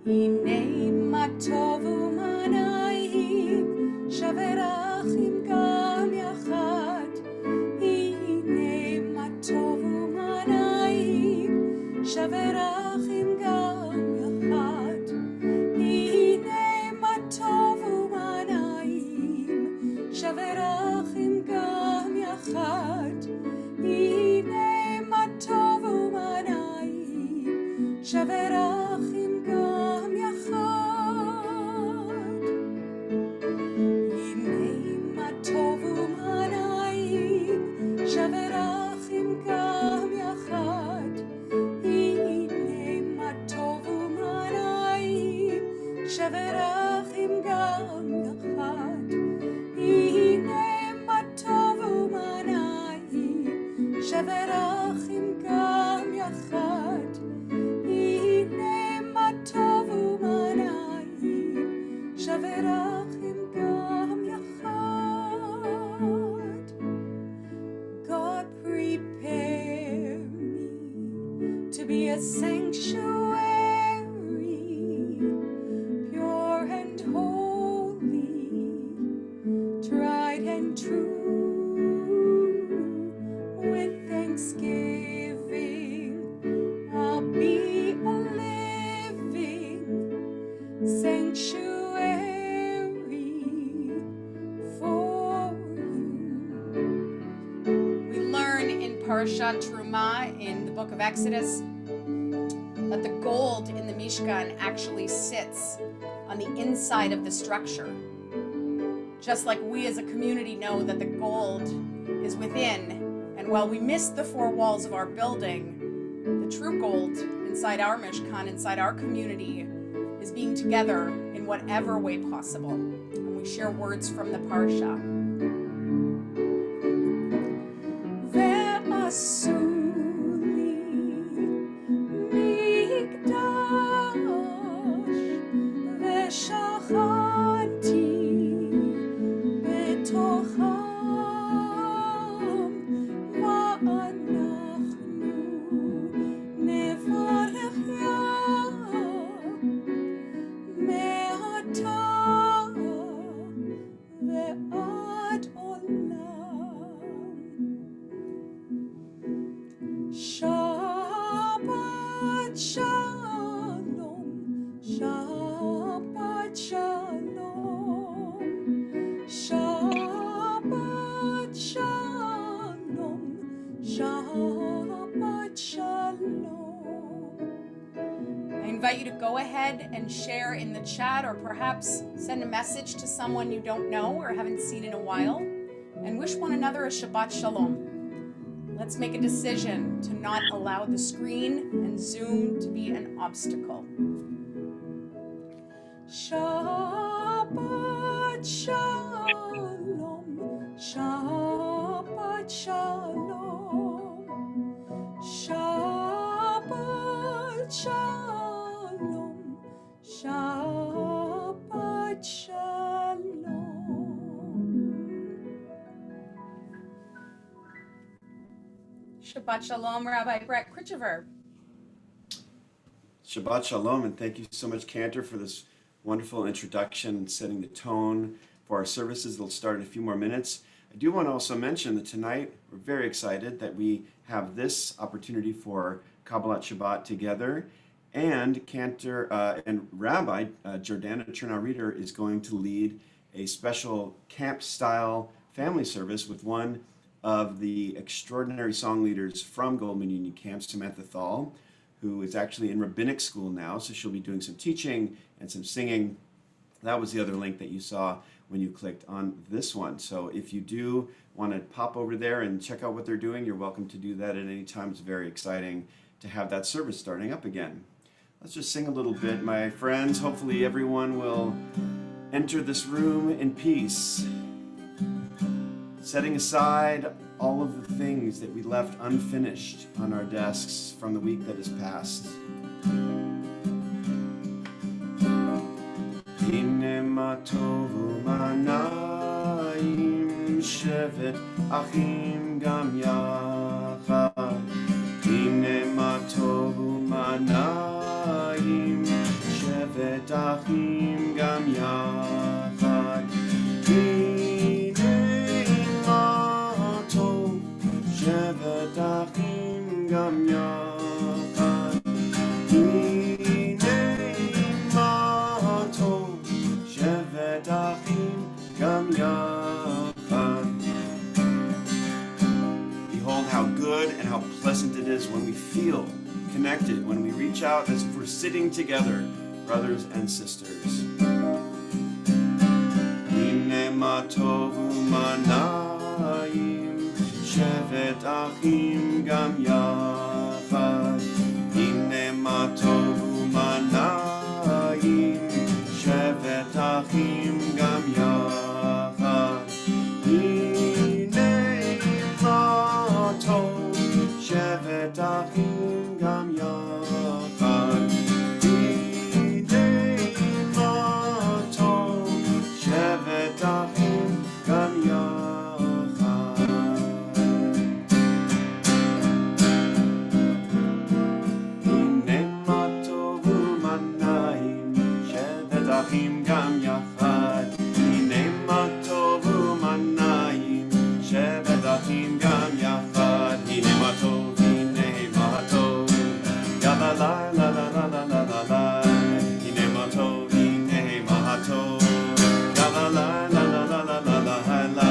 הנה מה טוב ומה נעים, שווה אחים גם יחד. הנה מה טוב ומה נעים, שווה אחים גם יחד. הנה מה טוב ומה נעים, שווה אחים גם יחד. הנה מה טוב ומה נעים, שווה אחים גם יחד. הנה מה טוב ומה נעים, שווה אחים גם יחד. הנה מה טוב ומה נעים, שווה אחים גם יחד. הנה מה טוב ומה נעים, שווה אחים גם יחד. הנה מה טוב ומה נעים, שווה אחים גם יחד. God prepare me to be a sanctuary, pure and holy, tried and true. With thanksgiving, I'll be a living sanctuary for you. We learn in Parashat Terumah in the book of Exodus that the gold in the Mishkan actually sits on the inside of the structure. Just like we as a community know that the gold is within, and while we miss the four walls of our building, the true gold inside our Mishkan, inside our community, is being together in whatever way possible. And we share words from the Parsha. ועשו לי מקדש ושכנתי בתוכם, ואנחנו נברך מעתה ועד עולם. Shabbat shalom, Shabbat shalom, Shabbat shalom, Shabbat shalom. I invite you to go ahead and share in the chat, or perhaps send a message to someone you don't know or haven't seen in a while, and wish one another a Shabbat shalom. Let's make a decision to not allow the screen and Zoom to be an obstacle. Shabbat shalom, Shabbat shalom, Shabbat shalom, Shabbat shalom. Shabbat shalom, Rabbi Brett Krichover. Shabbat shalom, and thank you so much, Cantor, for this wonderful introduction and setting the tone for our services. They'll start in a few more minutes. I do want to also mention that tonight we're very excited that we have this opportunity for Kabbalat Shabbat together, and Cantor and Rabbi Jordana Chernow Reader is going to lead a special camp-style family service with one of the extraordinary song leaders from Goldman Union Camp, Samantha Thal, who is actually in rabbinic school now, so she'll be doing some teaching and some singing. That was the other link that you saw when you clicked on this one. So if you do want to pop over there and check out what they're doing, you're welcome to do that at any time. It's very exciting to have that service starting up again. Let's just sing a little bit, my friends. Hopefully everyone will enter this room in peace, setting aside all of the things that we left unfinished on our desks from the week that has passed. Hine ma tovu ma na'im, shevet achim gam yachad. Hine ma tovu ma na'im, shevet שבת אחים גם יחד. הנה מה טוב, שבת אחים גם יחד. הנה מה טוב, שבת אחים גם יחד. Behold how good and how pleasant it is when we feel connected, when we reach out as if we're sitting together, brothers and sisters. Hine ma tovu manayim, shevet achim gam yachad. Hine ma tovu manayim, shevet achim gam yachad. Hine ma tov, shevet achim gam yachad. Hine ma tov, shevet achim gam yachad. Hine ma tovu manayim, shevet achim gam yachad. Hine ma tovu manayim, shevet achim gam yachad. Hine ma tov, hine ma tov, ya la la la la la la la la la. Hine ma tov, hine ma tov, ya la la la la la la la la la.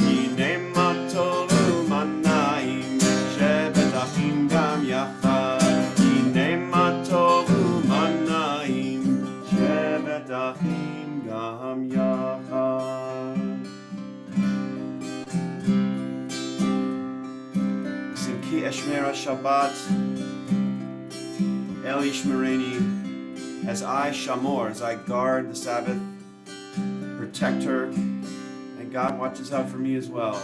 Hine ma tovu manayim, shevet achim gam yachad. Hine ma tovu manayim, shevet achim gam yachad. Sing Ki Eshmera Shabbat, El Yishmereni, as I Shamor, as I guard the Sabbath, protect her, and God watches out for me as well.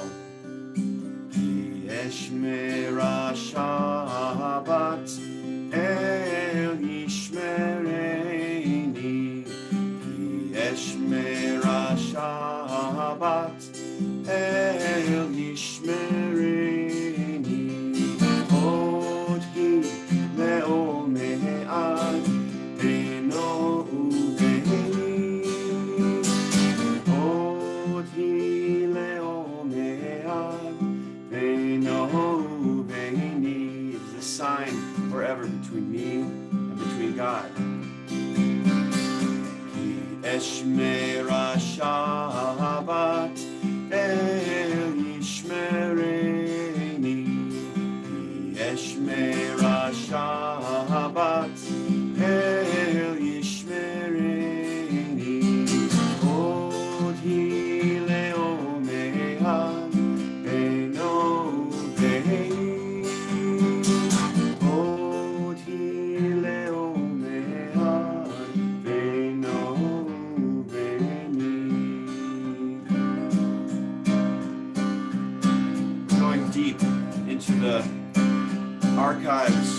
Ki Eshmera Shabbat, El Yishmereni, Ki Eshmera Shabbat, El Yishmereni. Od hi le'ome'ad beno u'beni. Od hi le'ome'ad beno u'beni. It is a sign forever between me and between God. Ki eshmera Shabbat el yishmereni. Ki eshmera Shabbat el yishmereni. Od hi le'ome'ad beno u'beni. Od hi le'ome'ad beno u'beni. Going deep into the archives,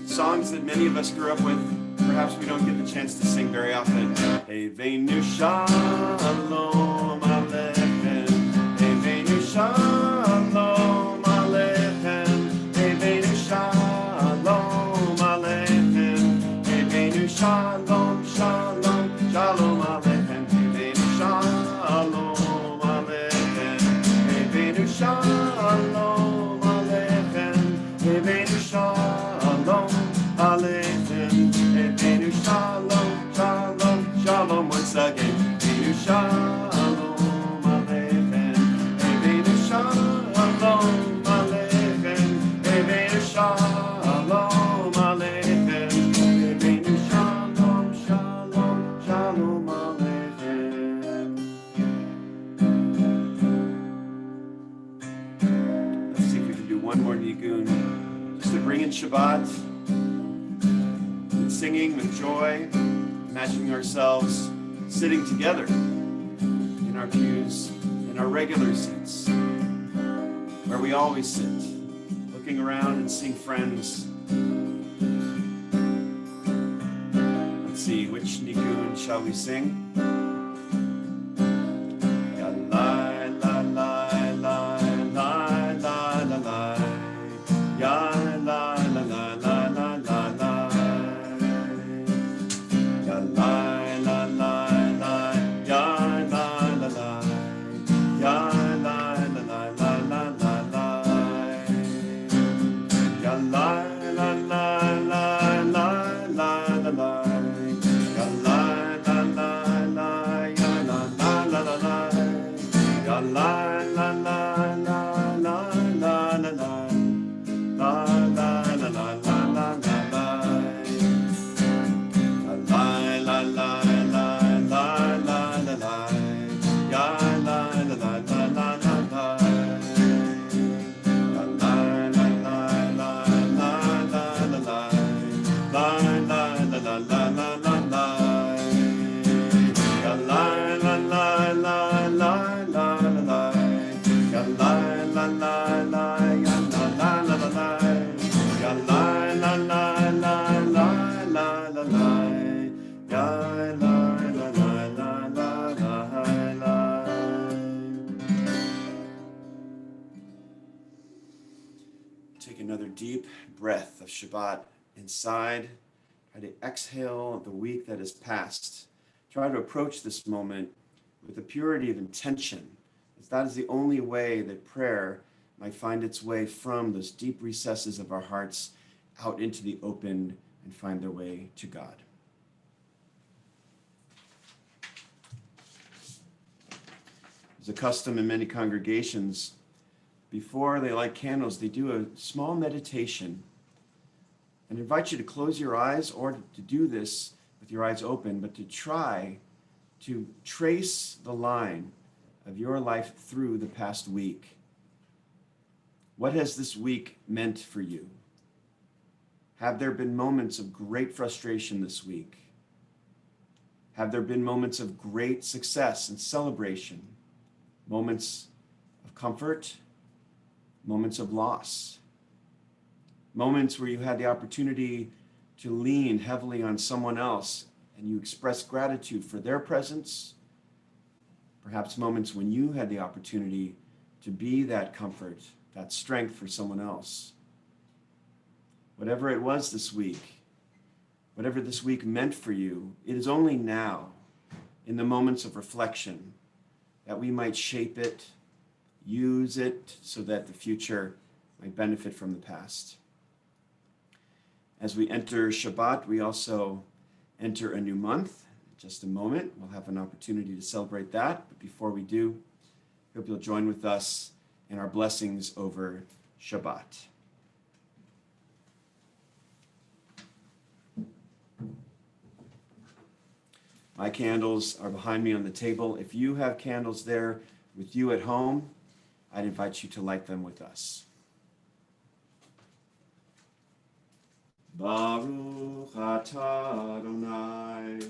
songs that many of us grew up with, perhaps we don't get the chance to sing very often. Eveinu shalom aleichem, Eveinu shalom aleichem, Eveinu shalom aleichem, Eveinu shalom, shalom, shalom aleichem, Eveinu shalom aleichem, Eveinu shalom aleichem, Eveinu shalom aleichem, Eveinu shalom, shalom, shalom once again. Eveinu shalom aleichem, Eveinu shalom aleichem, Eveinu shalom aleichem, Eveinu shalom, shalom, shalom aleichem. Let's see if we can do one more nigun, just to bring in Shabbat, with singing, with joy, imagining ourselves sitting together in our pews, in our regular seats, where we always sit, looking around and seeing friends. Let's see, which nigun shall we sing? Ya la la la la la la la la, ya la la la la la la la. breath of Shabbat inside. Try to exhale the week that has passed. Try to approach this moment with a purity of intention, as that is the only way that prayer might find its way from those deep recesses of our hearts out into the open and find their way to God. There's a custom in many congregations, before they light candles, they do a small meditation and invite you to close your eyes or to do this with your eyes open, but to try to trace the line of your life through the past week. What has this week meant for you? Have there been moments of great frustration this week? Have there been moments of great success and celebration? Moments of comfort? Moments of loss? Moments where you had the opportunity to lean heavily on someone else and you expressed gratitude for their presence? Perhaps moments when you had the opportunity to be that comfort, that strength for someone else. Whatever it was this week, whatever this week meant for you, it is only now, in the moments of reflection, that we might shape it, use it so that the future might benefit from the past. As we enter Shabbat, we also enter a new month. In just a moment, we'll have an opportunity to celebrate that. But before we do, I hope you'll join with us in our blessings over Shabbat. My candles are behind me on the table. If you have candles there with you at home, I'd invite you to light them with us. Baruch atah Adonai,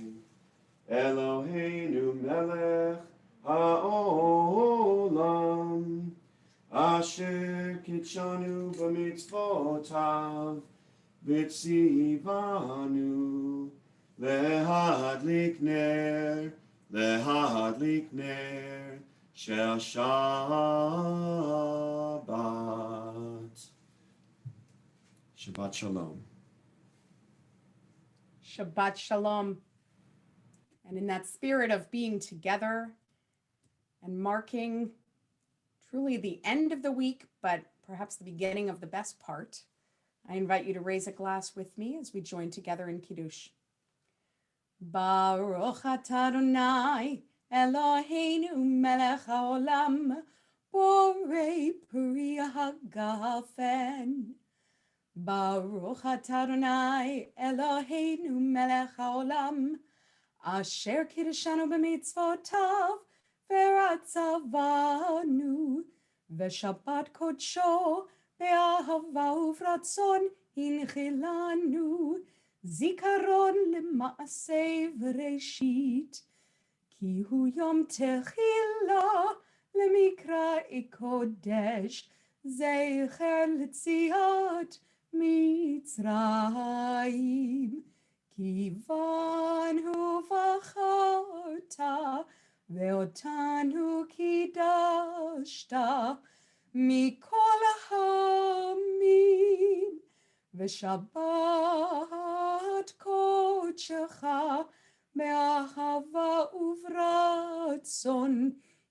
Eloheinu melech haolam, asher kitshanu b'mitzvotav, v'tzivanu lehadlik ner shel Shabbat. Shabbat Shalom. Shabbat Shalom. And in that spirit of being together and marking truly the end of the week, but perhaps the beginning of the best part, I invite you to raise a glass with me as we join together in Kiddush. Baruch atah Adonai, Eloheinu melech haolam, borei peri hagafen. Baruch atah Adonai, Eloheinu melech haolam, asher kiddushanu b'mitzvotav, v'ratzavanu, v'shabbat kodsho, be'ahava uvratzon hinchilanu, zikaron lema'aseh v'reshit, ki hu yom techila lemikra ikodesh, zecher l'tziat Mitzrayim, kivanu v'charta ve'otanu kidashta mikol ha'amim, v'shabbat kodshecha be'ahava uvratzon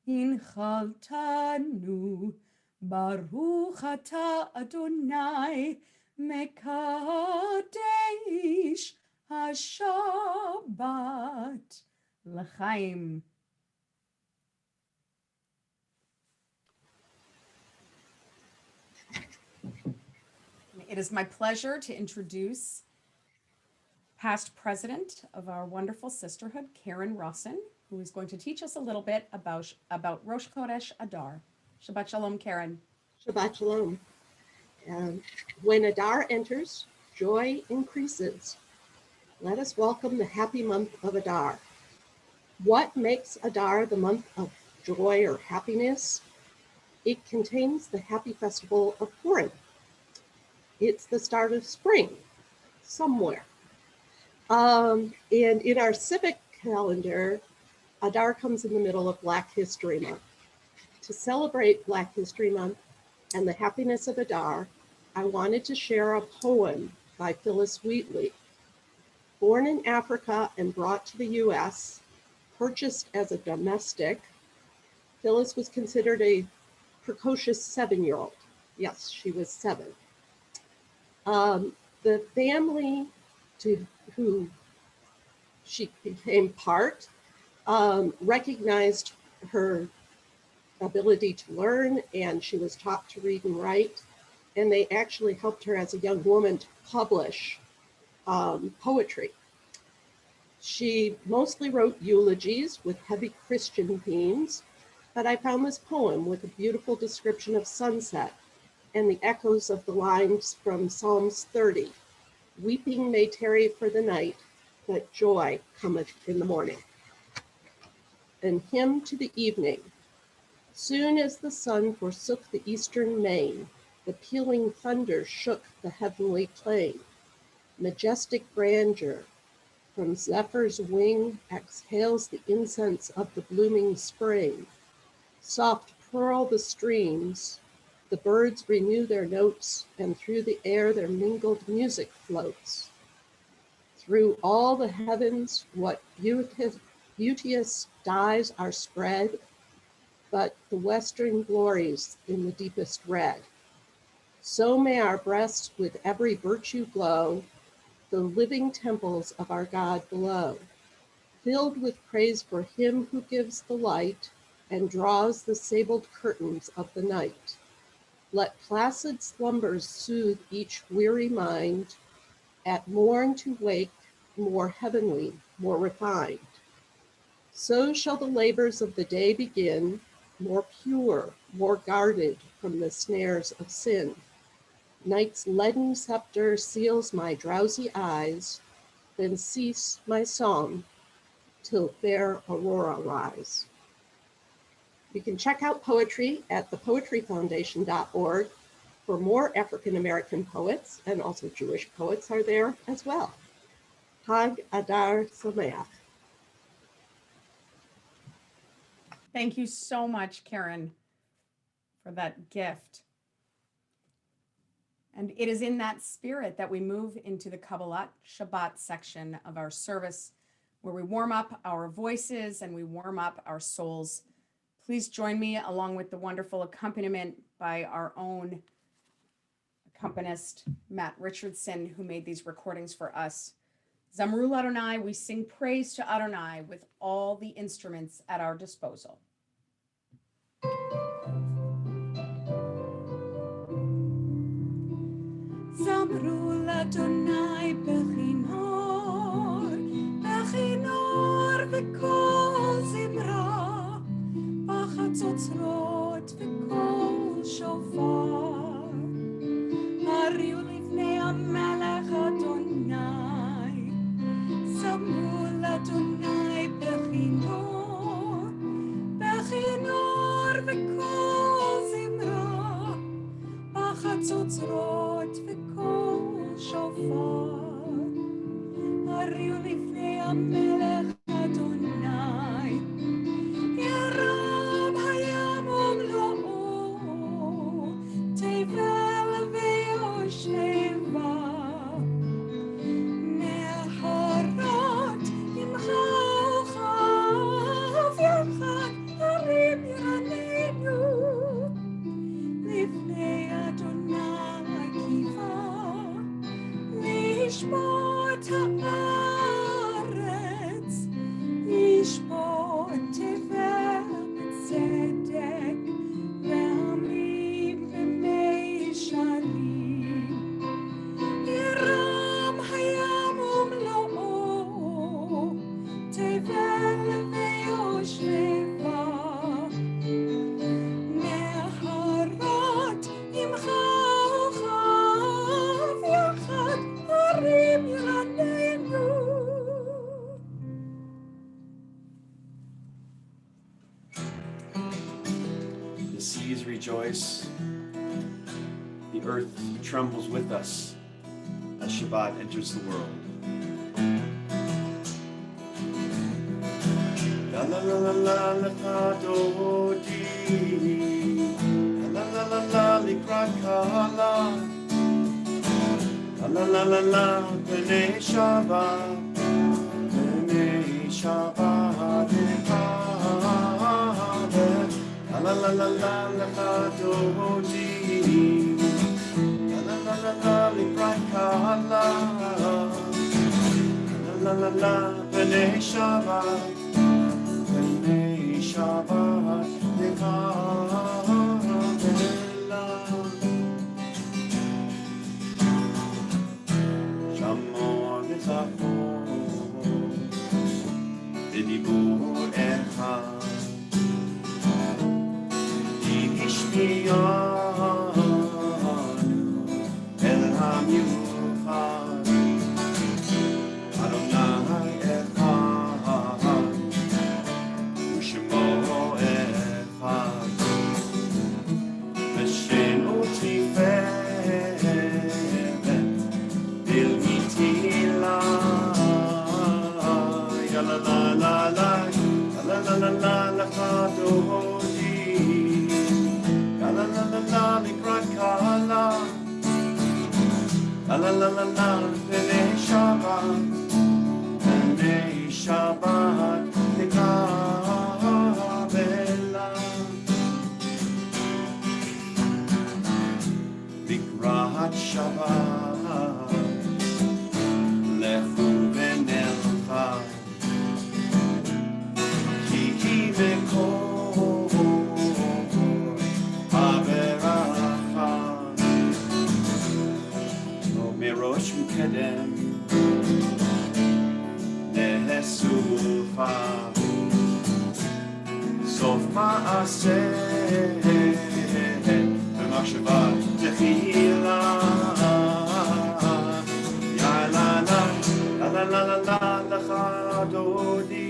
hinchaltanu. Baruch atah Adonai mekadesh haShabbat l'chaim. It is my pleasure to introduce past president of our wonderful sisterhood, Karen Rossin, who is going to teach us a little bit about Rosh Chodesh Adar. Shabbat Shalom, Karen. Shabbat Shalom. When Adar enters, joy increases. Let us welcome the happy month of Adar. What makes Adar the month of joy or happiness? It contains the happy festival of Purim. It's the start of spring, somewhere. And in our civic calendar, Adar comes in the middle of Black History Month. To celebrate Black History Month and the happiness of Adar, I wanted to share a poem by Phyllis Wheatley. Born in Africa and brought to the U.S., purchased as a domestic, Phyllis was considered a precocious 7-year-old. Yes, she was 7. The family to who she became part recognized her ability to learn, and she was taught to read and write. And they actually helped her as a young woman to publish poetry. She mostly wrote eulogies with heavy Christian themes, but I found this poem with a beautiful description of sunset and the echoes of the lines from Psalms 30. Weeping may tarry for the night, but joy cometh in the morning. And hymn to the evening. Soon as the sun forsook the eastern main, the pealing thunder shook the heavenly plain. Majestic grandeur, from Zephyr's wing exhales the incense of the blooming spring. Soft purl the streams, the birds renew their notes, and through the air their mingled music floats. Through all the heavens, what beauteous dyes are spread, but the western glories in the deepest red. So may our breasts with every virtue glow, the living temples of our God below, filled with praise for him who gives the light and draws the sabled curtains of the night. Let placid slumbers soothe each weary mind, at morn to wake more heavenly, more refined. So shall the labors of the day begin, more pure, more guarded from the snares of sin. Night's leaden scepter seals my drowsy eyes, then cease my song till fair aurora rise. You can check out poetry at thepoetryfoundation.org for more African American poets, and also Jewish poets are there as well. Hag Adar Sameach. Thank you so much, Karen, for that gift. And it is in that spirit that we move into the Kabbalat Shabbat section of our service, where we warm up our voices and we warm up our souls. Please join me along with the wonderful accompaniment by our own accompanist, Matt Richardson, who made these recordings for us. Zamrul Adonai, we sing praise to Adonai with all the instruments at our disposal. Zamrul Adonai bechinor, bechinor v'kol zimra, b'chatzotzrot v'kol shofar. Hariu lifnei hamelech Adonai, Zamrul Adonai bechinor, bechinor v'kol zimra, b'chatzotzrot v'kol shofar. Hariu lifnei hamelech Adonai, Yerab hayam umlo'o, tevel ve'yosheva, neharot imcha uchav yachad harim yiranenu, lifnei Adonai kiva, lishmot haaretz, lishmot tevel tzedek, ve'amim ve'meisharim. Yeram hayam umlo'o, tevel ve'yosheva, neharot imcha uchav yachad harim yiranenu. The seas rejoice, the earth trembles with us as Shabbat enters the world. La la la la la lecha dodi, la la la la la likrat kala, la la la la, b'nei Shabbat, b'nei Shabbat, nekavel, la la la la la, lecha dodi, la la la la la, likrat kala, la la la, b'nei Shabbat, b'nei Shabbat, nekavel, Shamor v'tzachor, v'dibur echad, Yishmiyanu el hamiuchad, Adonai echad, u'shemo echad, v'shenu tiferet, bilmitila, ya la la la la, la la la la lecha dodi, ya la la la la likrat kala, la la la la la b'nei Shabbat, b'nei Shabbat nekavela, likrat Shabbat lechu v'nelcha, ki v'kol haveracha, no mirosh u'kedem nehesufa, sof ma'aseh v'machshava techila, ya la la la la la la la lecha dodi,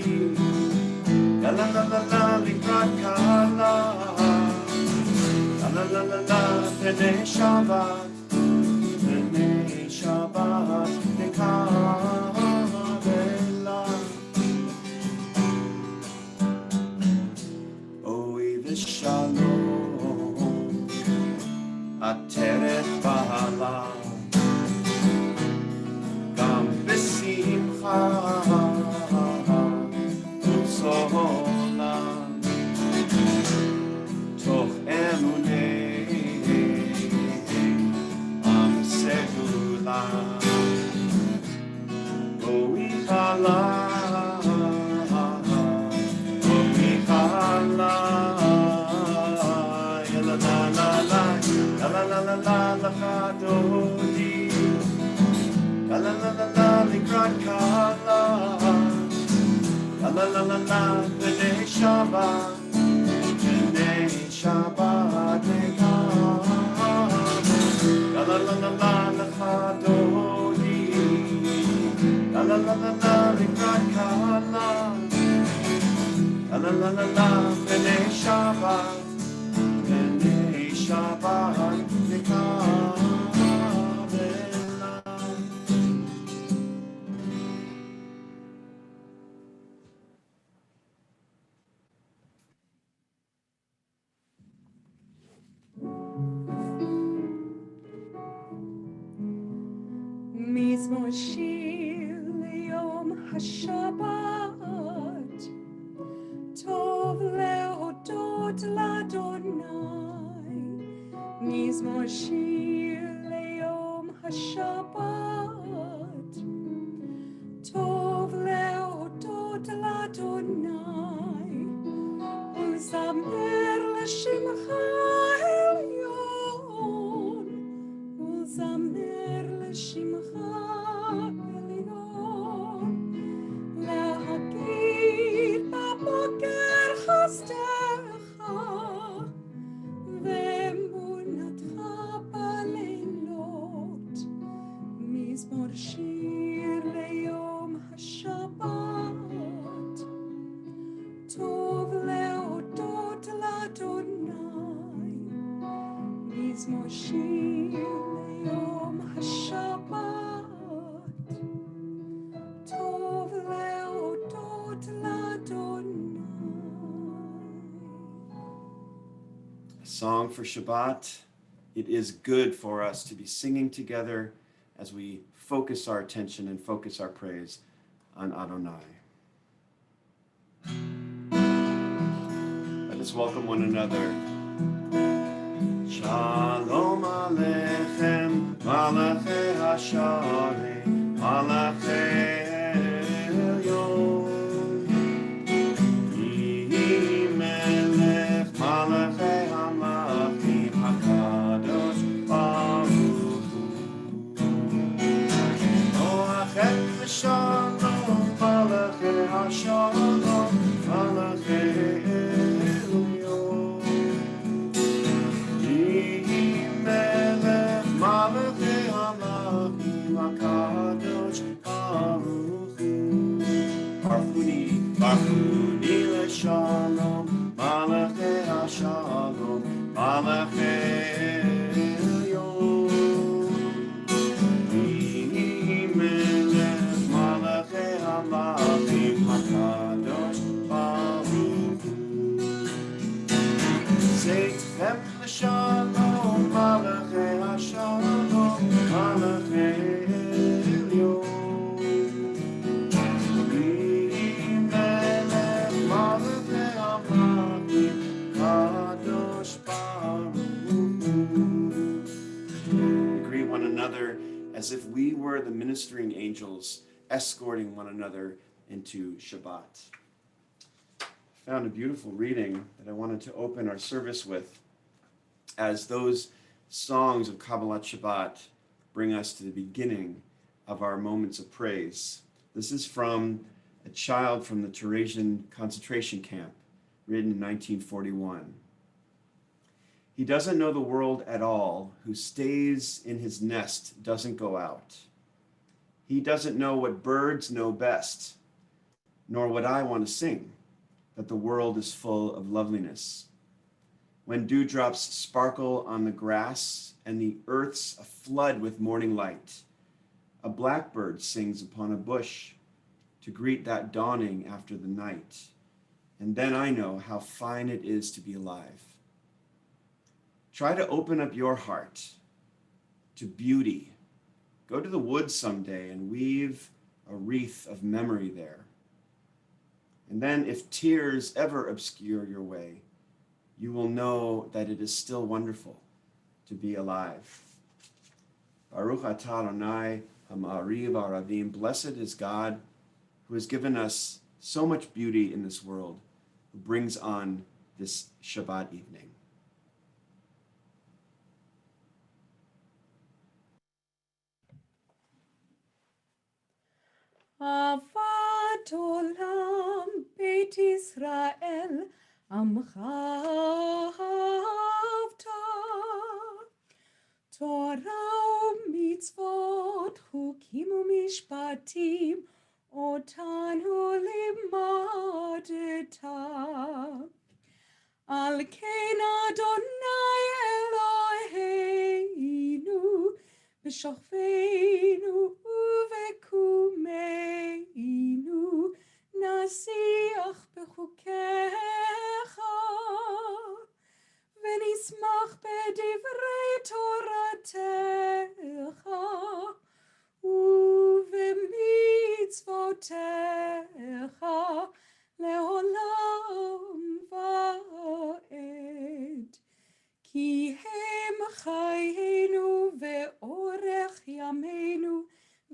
ya la la la la likrat kala, la la la la la b'nei Shabbat, b'nei Shabbat nekavela, oi v'shalom ateret ba'ala, gam b'simcha u'tzolam, toch emunei am segula, oi chala, oi chala, ya la la la la, la la la la la lecha dodi, la la la la la likrat kala, la la la la la b'nei Shabbat, b'nei Shabbat nekavel, la la la la la lecha dodi, la la la la la likrat kala, la la la la la b'nei Shabbat, b'nei Shabbat nekavela. מזמור שיר ליום השבת, טוב להודות לאדוני. מזמור שיר ליום השבת, טוב להודות לאדוני, ולזמר לשמך העליון, ולזמר לשמך עליון, להגיד בבוקר חסדך ואמונתך בלילות. מזמור שיר ליום השבת, טוב להודות לאדוני. מזמור שיר ליום השבת, טוב להודות לאדוני. A song for Shabbat. It is good for us to be singing together as we focus our attention and focus our praise on Adonai. Let us welcome one another. Shalom Aleichem, Malachei Hasharei, Malachei Elyon. Yehi Melech, Malachei Hamlachim, HaKadosh Baruch Hu. Oachet v'shalom, Malachei Hashalom, Malachei Barchuni l'shalom, Malachei Hashalom, Malachei Elyon. Yehi Melech, Malachei Hamlachim, HaKadosh Baruch Hu. Seitchem l'shalom, Malachei Hashalom, Malachei Elyon. One another as if we were the ministering angels escorting one another into Shabbat. I found a beautiful reading that I wanted to open our service with as those songs of Kabbalat Shabbat bring us to the beginning of our moments of praise. This is from a child from the Teresian concentration camp, written in 1941. He doesn't know the world at all, who stays in his nest, doesn't go out. He doesn't know what birds know best, nor what I want to sing, that the world is full of loveliness. When dewdrops sparkle on the grass and the earth's aflood with morning light, a blackbird sings upon a bush to greet that dawning after the night. And then I know how fine it is to be alive. Try to open up your heart to beauty. Go to the woods someday and weave a wreath of memory there. And then if tears ever obscure your way, you will know that it is still wonderful to be alive. Baruch atah Adonai ha'ma'ariv ha'ravim. Blessed is God who has given us so much beauty in this world, who brings on this Shabbat evening. Avat olam Beit Israel Amcha Avta Torah u'mitzvot chukim u'mishpatim Otanu limadeta Al ken Adonai Eloheinu B'shofeinu uvekumeinu nasiach bechukecha v'nismach b'divrei Toratecha uv'mitzvotecha leolam va'ed. Ki hem chayenu ve'orech yameinu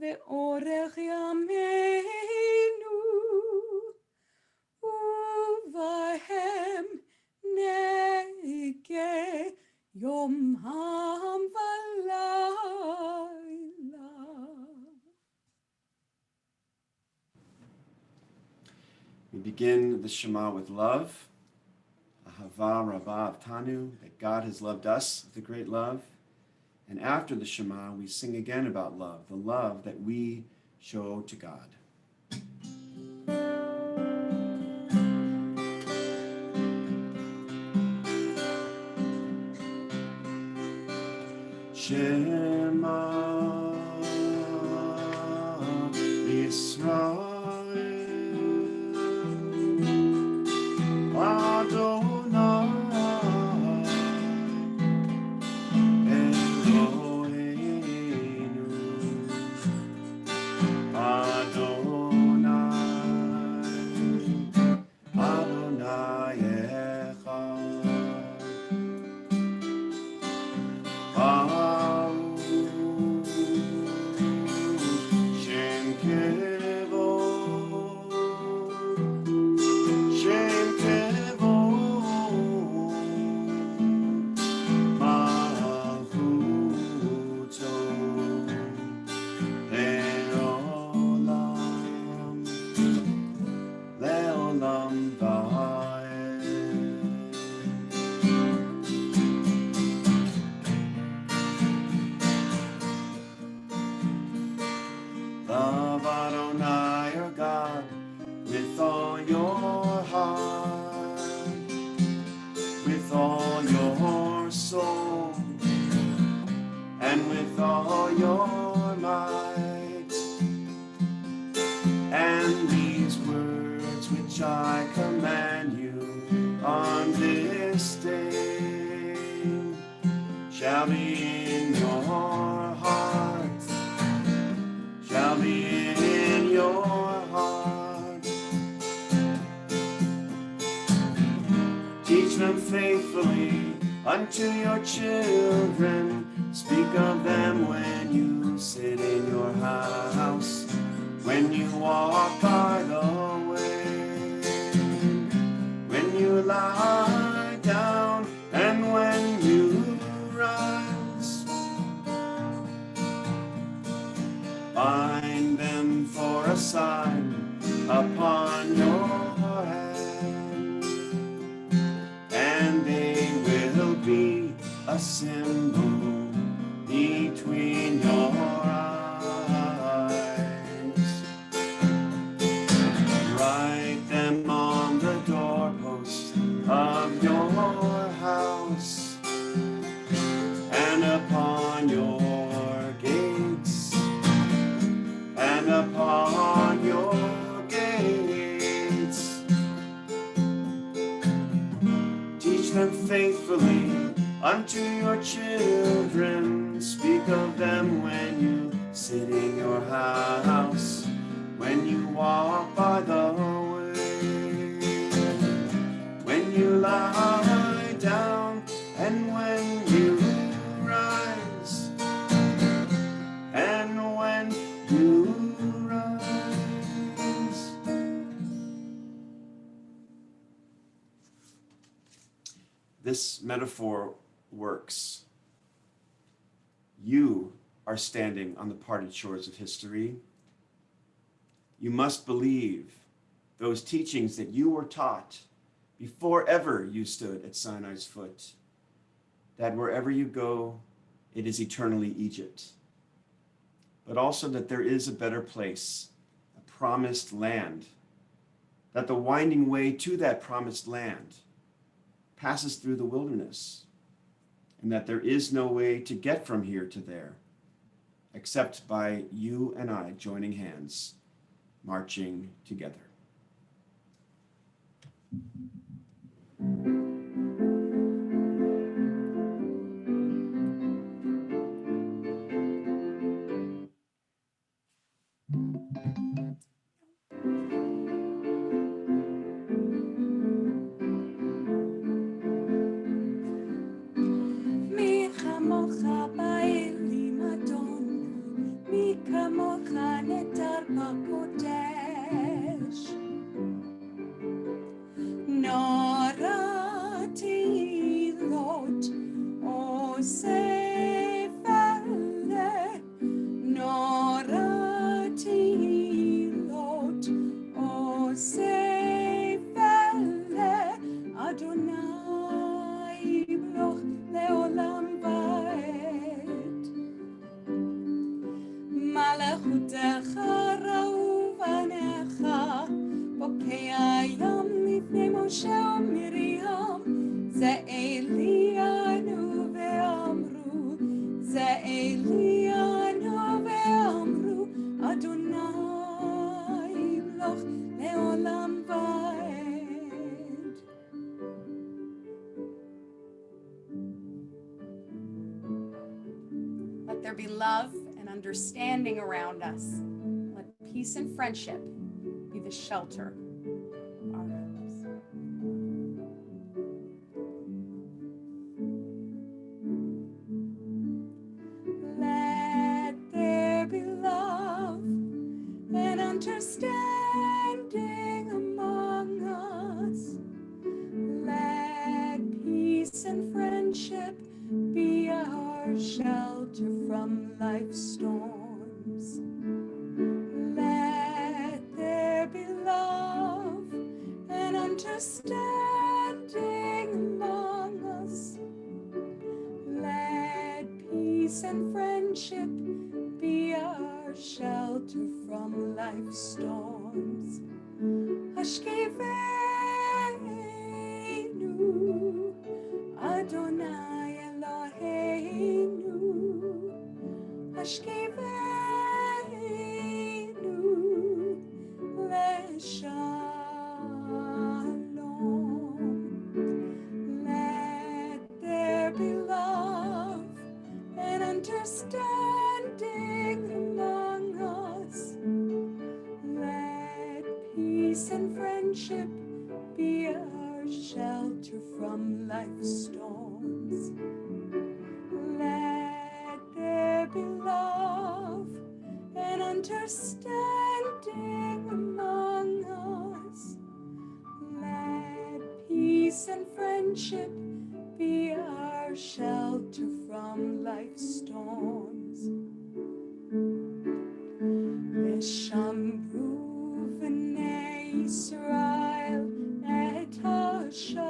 ve'orech yameinu uvahem nege yom v'layla. We begin the Shema with love. Ahava Rabbah Tanu, that God has loved us with a great love. And after the Shema, we sing again about love, the love that we show to God. Shema Yisrael Adonai Eloheinu and these words which I command you on this day shall be in your heart, shall be in your heart. Teach them faithfully unto your children. Speak of them when you sit in your house, when you walk by the way, when you lie down, and when you rise. Bind them for a sign upon your hand, and they will be a symbol between your eyes. Write them on the doorpost of your house and upon your gates, and upon your gates. Teach them faithfully unto your children. Speak of them when you sit in your house, when you walk by the way, when you lie down, and when you rise, and when you rise. This metaphor works. You are standing on the parted shores of history. You must believe those teachings that you were taught before ever you stood at Sinai's foot, that wherever you go, it is eternally Egypt, but also that there is a better place, a promised land, that the winding way to that promised land passes through the wilderness, and that there is no way to get from here to there except by you and I joining hands, marching together. מי כמוך באלים אדון, מי כמוך נטר בקודש. נורא תהילות אוסף אלה, נורא תהילות אוסף אלה, אדוני ימלוך לעולם ועד. מלכותך ראו בניך, בוקע ים לפני משה ומרים, זה אלינו ואמרו, זה אלינו ואמרו, אדוני ימלוך לעולם ועד. Let there be love and understanding around us. Let peace and friendship be the shelter of our homes. Let there be love and understanding among us. Let peace and friendship be our shelter from life's storms. Let there be love and understanding among us. Let peace and friendship be our shelter from life's storms. Hashkevenu, Adonai Eloheinu. Hashkevenu, shalom. Let there be love and understanding among us. Let peace and friendship be our shelter from life's storms. Let there be love and understanding among us. Let peace and friendship be our shelter from life's storms. V'shamru v'nei Yisrael et ha-Shabbat,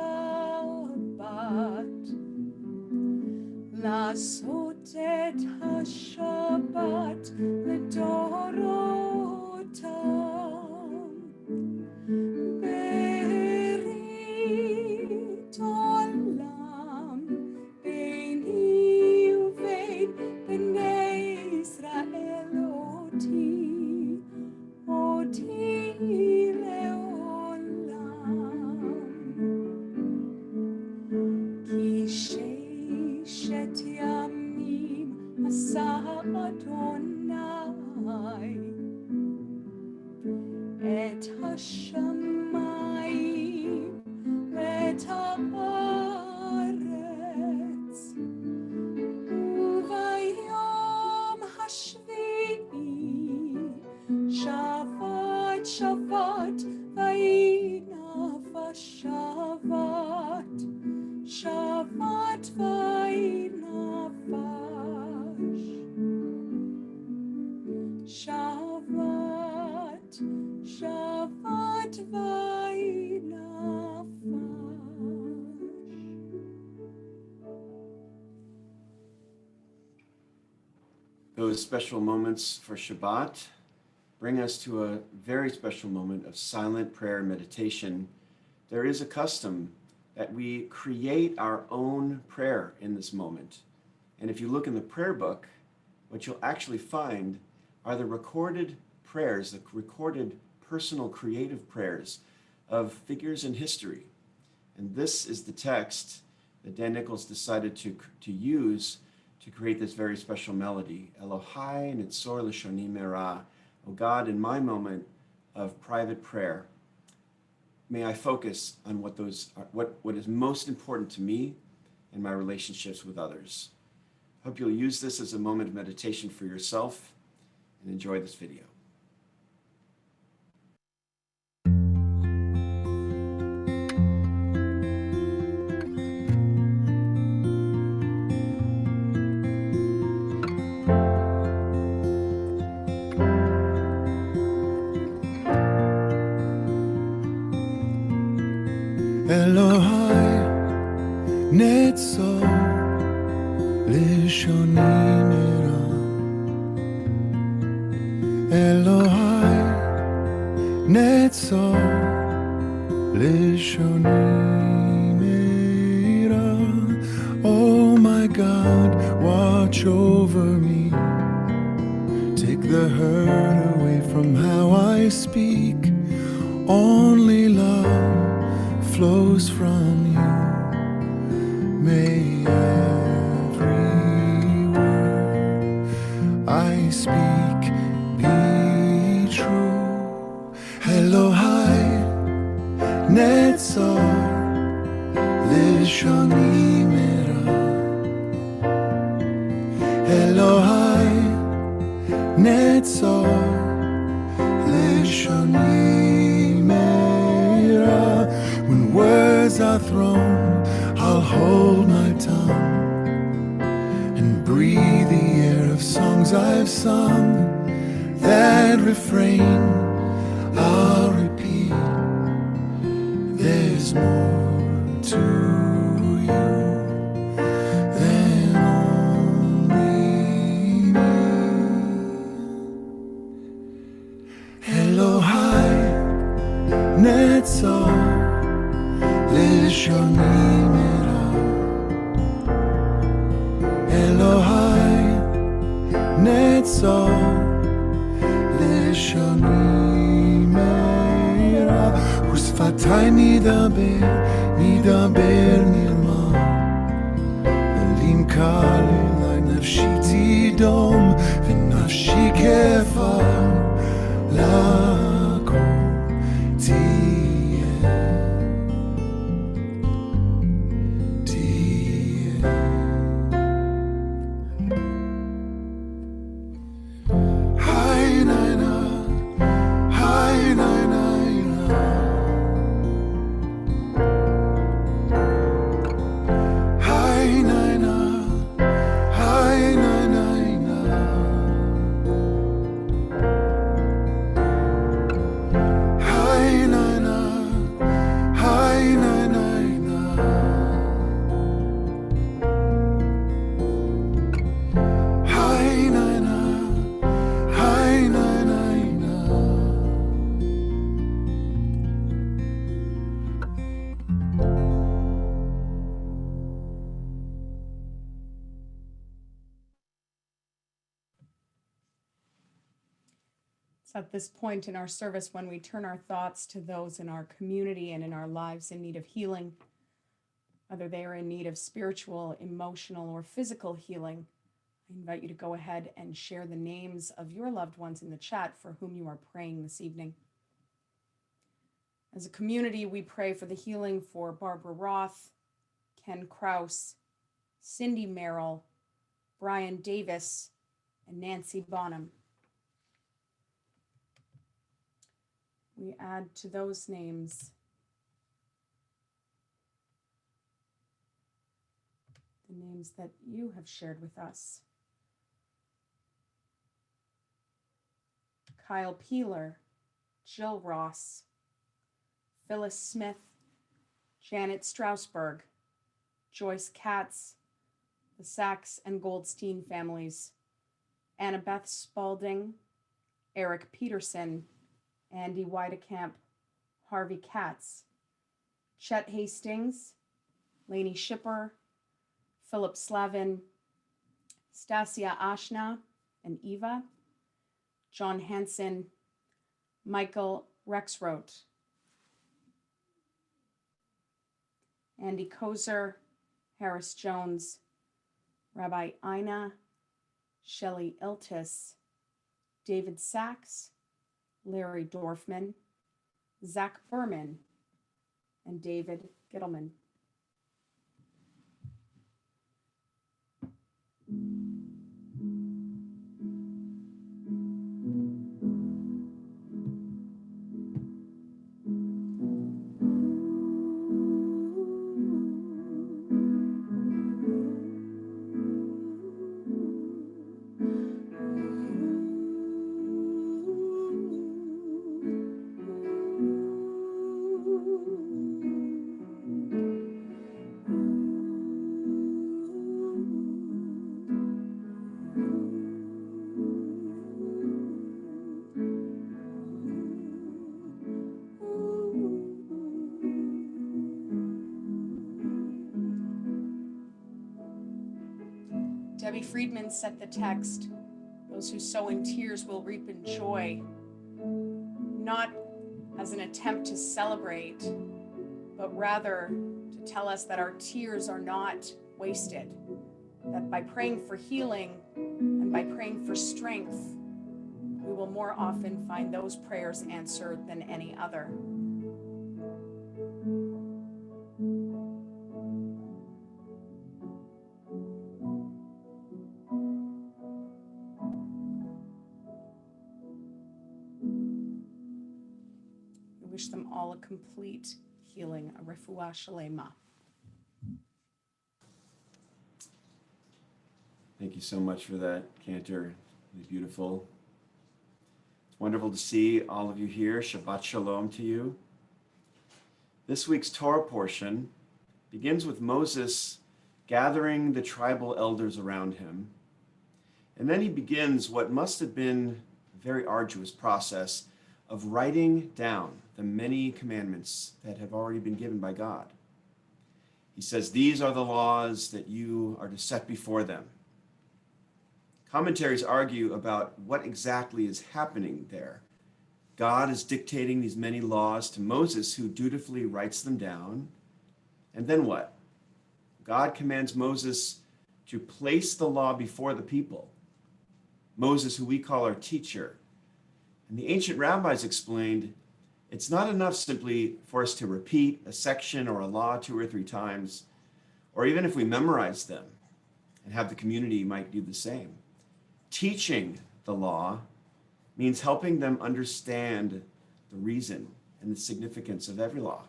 לעשות את השבת לדורותם. ברית עולם ביני ובין בני ישראל אותי לעולם. כי ששת ימים עשה אדוני את השמיים ואת הארץ, וביום השביעי שבת שבת ויהי נפש שבת, שבת ויהי נפש, שבת שבת ויהי נפש. Those special moments for Shabbat bring us to a very special moment of silent prayer and meditation. There is a custom that we create our own prayer in this moment. And if you look in the prayer book, what you'll actually find are the recorded prayers, the recorded personal creative prayers of figures in history. And this is the text that Dan Nichols decided to use to create this very special melody. Elohai nitzor l'shoni merah. Oh God, in my moment of private prayer, may I focus on what is most important to me and my relationships with others. Hope you'll use this as a moment of meditation for yourself and enjoy this video. Elohai netzor lishoni mera, Elohai netzor lishoni mera. Oh my God, watch over me, take the hurt away from how I speak. Only love flows from you. May every word I speak be true. Elohai netzor lishoni mera, Elohai netzor lishoni mera. When words are thrown, I'll hold my tongue and breathe the air of songs I've sung. That refrain I'll repeat. There's more to you than only me. Elohai netzor lishoni mera, Elohai netzor lishoni mera. שפתיי נדבר נרמם, מילים קלילי נפשי תדום, ונפשי כפר לכל תהיה. היי ניינה, היי ניינה, היי ניינה, היי ניינה, היי ניינה, היי ניינה, היי ניינה, היי ניינה. It's at this point in our service when we turn our thoughts to those in our community and in our lives in need of healing, whether they are in need of spiritual, emotional, or physical healing. I invite you to go ahead and share the names of your loved ones in the chat for whom you are praying this evening. As a community, we pray for the healing for Barbara Roth, Ken Krause, Cindy Merrill, Brian Davis, and Nancy Bonham. We add to those names the names that you have shared with us. Kyle Peeler, Jill Ross, Phyllis Smith, Janet Strausberg, Joyce Katz, the Sachs and Goldstein families, Annabeth Spalding, Eric Peterson, Andy Weidekamp, Harvey Katz, Chet Hastings, Lainey Shipper, Philip Slavin, Stasia Ashna and Eva, John Hansen, Michael Rexroth, Andy Kozer, Harris Jones, Rabbi Ina, Shelley Iltis, David Sachs, Larry Dorfman, Zach Berman, and David Gittleman. Debbie Friedman set the text, "Those who sow in tears will reap in joy," not as an attempt to celebrate, but rather to tell us that our tears are not wasted, that by praying for healing and by praying for strength, we will more often find those prayers answered than any other. We wish them all a complete healing, a refuah shalema. Thank you so much for that, Cantor. Really beautiful. It's wonderful to see all of you here. Shabbat shalom to you. This week's Torah portion begins with Moses gathering the tribal elders around him. And then he begins what must have been a very arduous process of writing down the many commandments that have already been given by God. He says, "These are the laws that you are to set before them." Commentaries argue about what exactly is happening there. God is dictating these many laws to Moses, who dutifully writes them down. And then what? God commands Moses to place the law before the people. Moses, who we call our teacher. And the ancient rabbis explained, it's not enough simply for us to repeat a section or a law 2 or 3 times, or even if we memorize them and have the community might do the same. Teaching the law means helping them understand the reason and the significance of every law.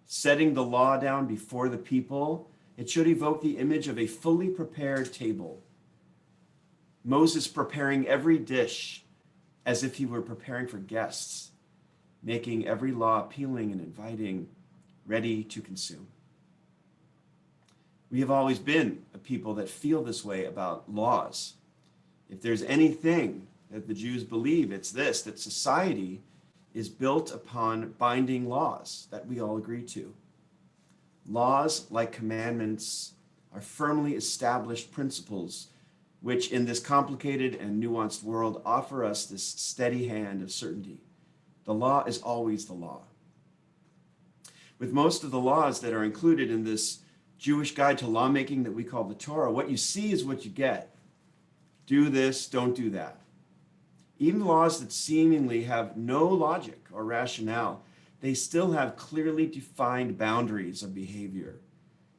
Setting the law down before the people, it should evoke the image of a fully prepared table. Moses preparing every dish as if he were preparing for guests, making every law appealing and inviting, ready to consume. We have always been a people that feel this way about laws. If there's anything that the Jews believe, it's this, that society is built upon binding laws that we all agree to. Laws, like commandments, are firmly established principles which in this complicated and nuanced world offer us this steady hand of certainty. The law is always the law. With most of the laws that are included in this Jewish guide to lawmaking that we call the Torah, what you see is what you get. Do this, don't do that. Even laws that seemingly have no logic or rationale, they still have clearly defined boundaries of behavior.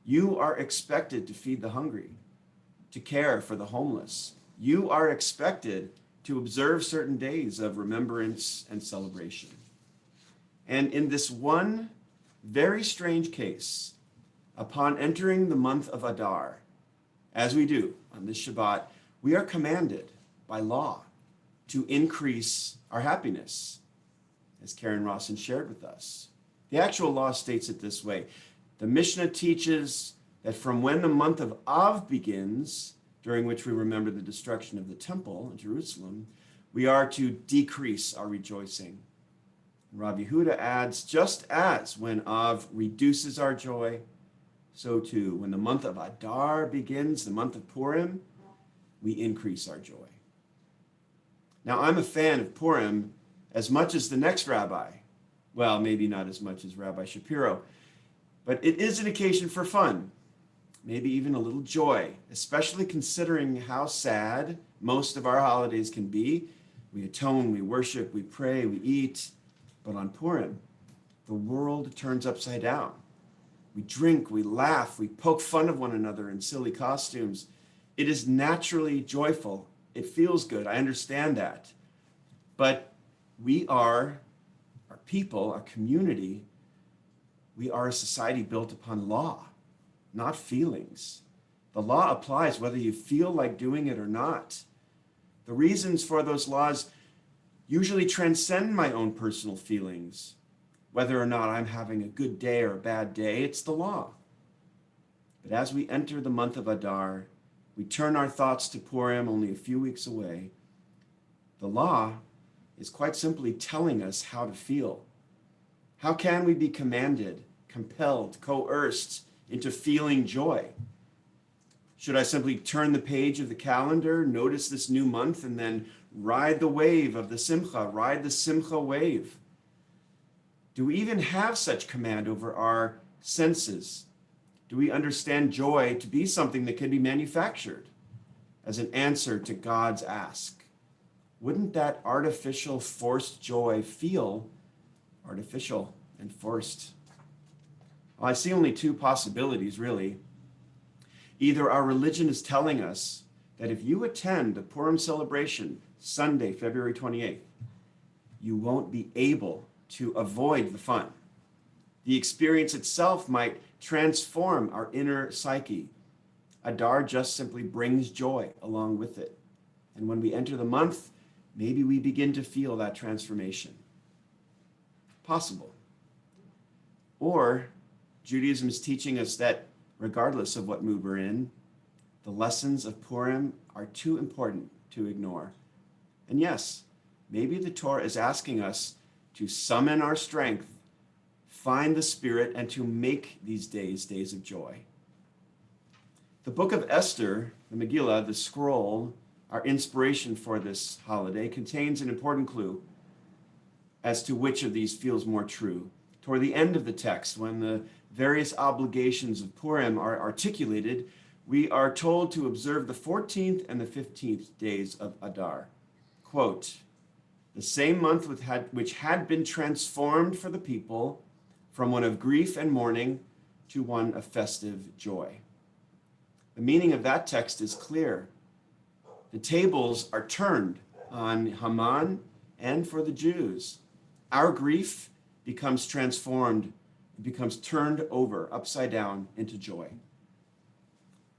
You are expected to feed the hungry, to care for the homeless. You are expected to observe certain days of remembrance and celebration. And in this one very strange case, upon entering the month of Adar, as we do on this Shabbat, we are commanded by law to increase our happiness, as Karen Rawson shared with us. The actual law states it this way. The Mishnah teaches that from when the month of Av begins, during which we remember the destruction of the temple in Jerusalem, we are to decrease our rejoicing. Rabbi Yehuda adds, just as when Av reduces our joy, so too, when the month of Adar begins, the month of Purim, we increase our joy. Now, I'm a fan of Purim as much as the next rabbi. Well, maybe not as much as Rabbi Shapiro, but it is an occasion for fun, maybe even a little joy, especially considering how sad most of our holidays can be. We atone, we worship, we pray, we eat, but on Purim, the world turns upside down. We drink, we laugh, we poke fun of one another in silly costumes. It is naturally joyful. It feels good. I understand that. But we are, our people, our community, we are a society built upon law, not feelings. The law applies whether you feel like doing it or not. The reasons for those laws usually transcend my own personal feelings. Whether or not I'm having a good day or a bad day, it's the law. But as we enter the month of Adar, we turn our thoughts to Purim, only a few weeks away. The law is quite simply telling us how to feel. How can we be commanded, compelled, coerced into feeling joy? Should I simply turn the page of the calendar, notice this new month, and then ride the wave of the simcha, ride the simcha wave? Do we even have such command over our senses? Do we understand joy to be something that can be manufactured as an answer to God's ask? Wouldn't that artificial, forced joy feel artificial and forced? Well, I see only 2 possibilities, really. Either our religion is telling us that if you attend the Purim celebration Sunday, February 28th, you won't be able to avoid the fun. The experience itself might transform our inner psyche. Adar just simply brings joy along with it. And when we enter the month, maybe we begin to feel that transformation. Possible. Or Judaism is teaching us that regardless of what mood we're in, the lessons of Purim are too important to ignore. And yes, maybe the Torah is asking us to summon our strength, find the Spirit, and to make these days days of joy. The book of Esther, the Megillah, the scroll, our inspiration for this holiday, contains an important clue. as to which of these feels more true. Toward the end of the text, when the various obligations of Purim are articulated, we are told to observe the 14th and the 15th days of Adar. Quote, the same month which had been transformed for the people from one of grief and mourning to one of festive joy. The meaning of that text is clear. The tables are turned on Haman and for the Jews. Our grief becomes transformed, it becomes turned over upside down into joy.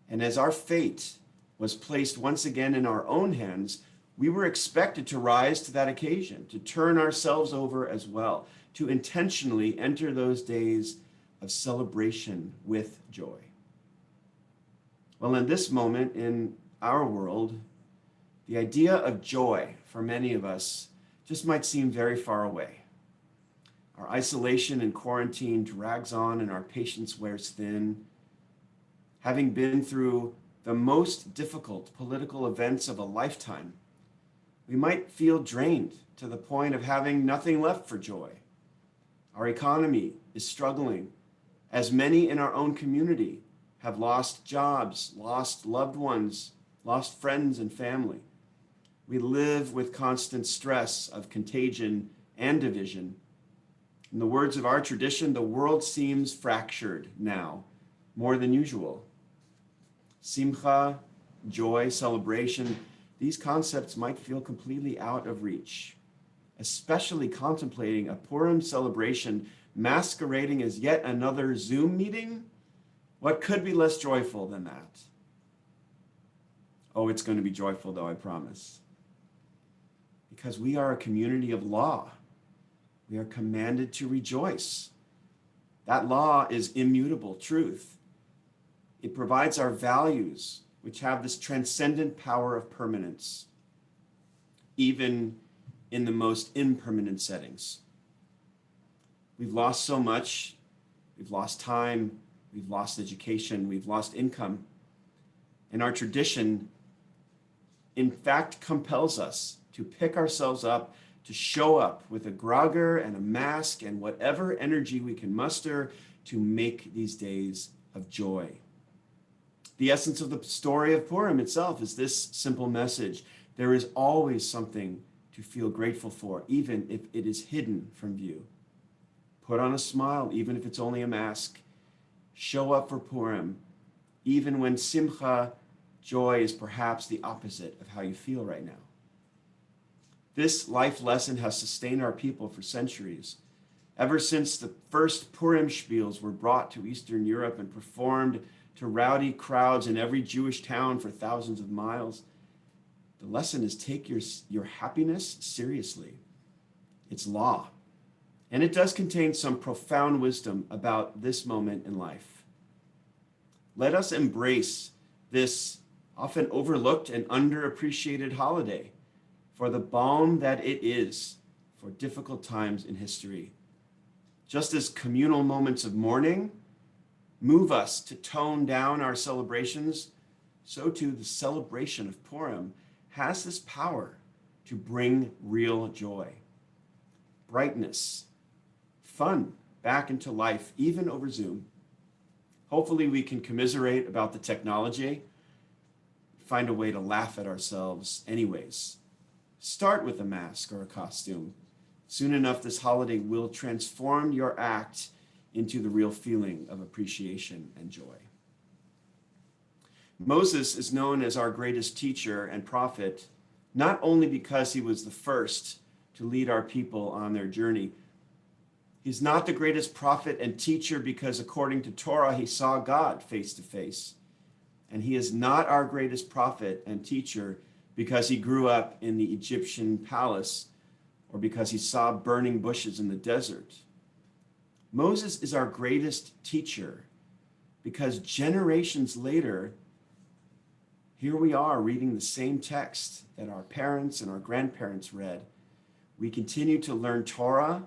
And as our fate was placed once again in our own hands, we were expected to rise to that occasion, to turn ourselves over as well, to intentionally enter those days of celebration with joy. Well, in this moment in our world, the idea of joy for many of us just might seem very far away. Our isolation and quarantine drags on and our patience wears thin. Having been through the most difficult political events of a lifetime, we might feel drained to the point of having nothing left for joy. Our economy is struggling, as many in our own community have lost jobs, lost loved ones, lost friends and family. We live with constant stress of contagion and division. In the words of our tradition, the world seems fractured now, more than usual. Simcha, joy, celebration, these concepts might feel completely out of reach, especially contemplating a Purim celebration masquerading as yet another Zoom meeting. What could be less joyful than that? Oh, it's going to be joyful though, I promise. Because we are a community of law. We are commanded to rejoice. That law is immutable truth. It provides our values, which have this transcendent power of permanence, even in the most impermanent settings. We've lost so much. We've lost time. We've lost education. We've lost income. And our tradition, in fact, compels us to pick ourselves up, to show up with a grogger and a mask and whatever energy we can muster to make these days of joy. The essence of the story of Purim itself is this simple message. There is always something to feel grateful for, even if it is hidden from view. Put on a smile, even if it's only a mask. Show up for Purim, even when simcha, joy, is perhaps the opposite of how you feel right now. This life lesson has sustained our people for centuries. Ever since the first Purim spiels were brought to Eastern Europe and performed to rowdy crowds in every Jewish town for thousands of miles, the lesson is take your happiness seriously. It's law. And it does contain some profound wisdom about this moment in life. Let us embrace this often overlooked and underappreciated holiday for the balm that it is for difficult times in history. Just as communal moments of mourning move us to tone down our celebrations, so too the celebration of Purim has this power to bring real joy, brightness, fun back into life, even over Zoom. Hopefully we can commiserate about the technology, find a way to laugh at ourselves anyways. Start with a mask or a costume. Soon enough, this holiday will transform your act into the real feeling of appreciation and joy. Moses is known as our greatest teacher and prophet, not only because he was the first to lead our people on their journey. He's not the greatest prophet and teacher because according to Torah, he saw God face to face. And he is not our greatest prophet and teacher because he grew up in the Egyptian palace or because he saw burning bushes in the desert. Moses is our greatest teacher because generations later, here we are reading the same text that our parents and our grandparents read. We continue to learn Torah,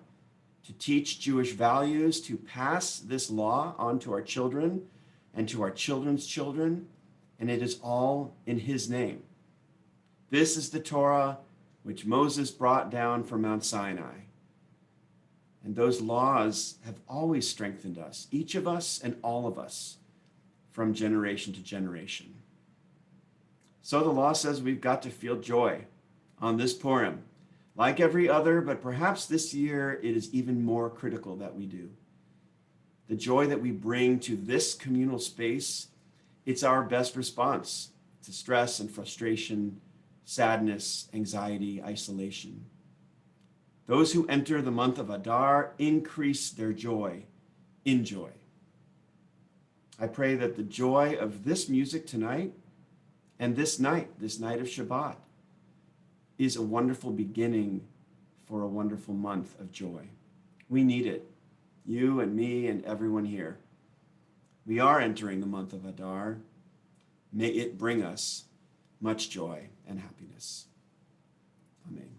to teach Jewish values, to pass this law on to our children and to our children's children, and it is all in his name. This is the Torah which Moses brought down from Mount Sinai. And those laws have always strengthened us, each of us and all of us, from generation to generation. So the law says we've got to feel joy on this Purim, like every other, but perhaps this year it is even more critical that we do. The joy that we bring to this communal space, it's our best response to stress and frustration, sadness, anxiety, isolation. Those who enter the month of Adar increase their joy in joy. I pray that the joy of this music tonight and this night of Shabbat, is a wonderful beginning for a wonderful month of joy. We need it, you and me and everyone here. We are entering the month of Adar. May it bring us much joy and happiness. Amen.